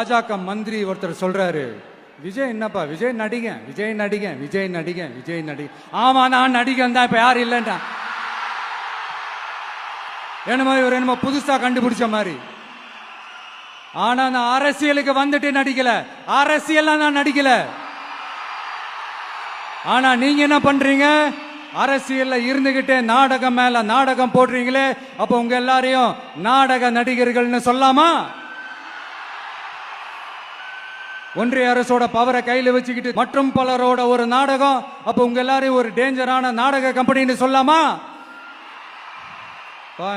பாஜக மந்திரி ஒருத்தர் சொல்றாரு, விஜய் என்னப்பா விஜய் நடிகன் விஜய் நடிகன் விஜய் நடிகன் விஜய் நடிகன். ஆமா நான் நடிகன் தான், இப்ப யாரும் இல்லைன்றா. என்னமோ இவர் என்னமோ புதுசா கண்டுபிடிச்ச மாதிரி. ஆனா நான் அரசியலுக்கு வந்துட்டு நடிக்கல, அரசியல் நான் நடிக்கல. ஆனா நீங்க என்ன பண்றீங்க, அரசியல்ல இருந்துகிட்டே நாடகம் மேல நாடகம் போடுறீங்களே. அப்ப உங்க எல்லாரையும் நாடக நடிகர்கள்னு சொல்லாமா? ஒன்றிய அரசோட பவரை கையில வச்சுக்கிட்டு மற்றும் பலரோட ஒரு நாடகம், அப்ப உங்க எல்லாரையும் ஒரு டேஞ்சரான நாடக கம்பெனின்னு சொல்லாமா?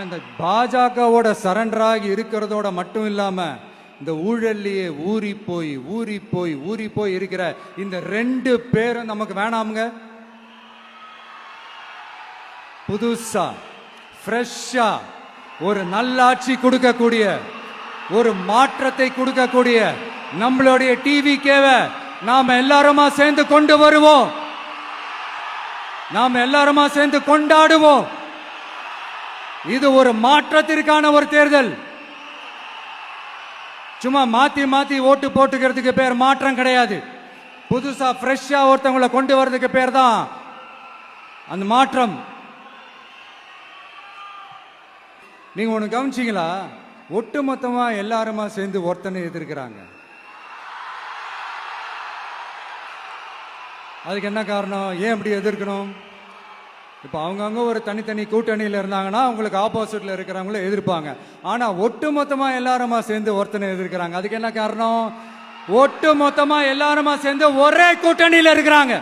இந்த பாஜகவோட சரண்டர் ஆகி இருக்கிறதோட மட்டும் இல்லாம இந்த ஊழல்லையே ஊறி போய் இருக்கிற இந்த 2 பேரும் நமக்கு வேணாமுங்க. புதுசா ஃப்ரெஷ்ஷா ஒரு நல்லாட்சி கொடுக்கக்கூடிய, ஒரு மாற்றத்தை கொடுக்கக்கூடிய நம்மளுடைய டிவிகேவை நாம எல்லாருமா சேர்ந்து கொண்டு வருவோம், நாம எல்லாருமா சேர்ந்து கொண்டாடுவோம். இது ஒரு மாற்றத்திற்கான ஒரு தேர்தல். சும்மா மாத்தி ஓட்டு போட்டுக்கிறதுக்கு பேர் மாற்றம் கிடையாது. புதுசா ஃப்ரெஷ்ஷா ஒருத்தவங்களை கொண்டு வர்றதுக்கு பேர் தான் அந்த மாற்றம். நீங்க ஒண்ணு கவனிச்சீங்களா, ஒட்டுமொத்தமா எல்லாருமா சேர்ந்து ஒருத்தனை எதிர்க்கிறாங்க. அதுக்கு என்ன காரணம், ஏன் இப்படி எதிர்க்கணும்? இப்போ அவங்கவுங்க ஒரு தனித்தனி கூட்டணியில் இருந்தாங்கன்னா அவங்களுக்கு ஆப்போசிட்ல இருக்கிறவங்கள எதிர்ப்பாங்க. ஆனா ஒட்டுமொத்தமா எல்லாருமா சேர்ந்து ஒருத்தனை எதிர்க்கிறாங்க. அதுக்கு என்ன காரணம், ஒட்டுமொத்தமா எல்லாருமா சேர்ந்து ஒரே கூட்டணியில் இருக்கிறாங்க.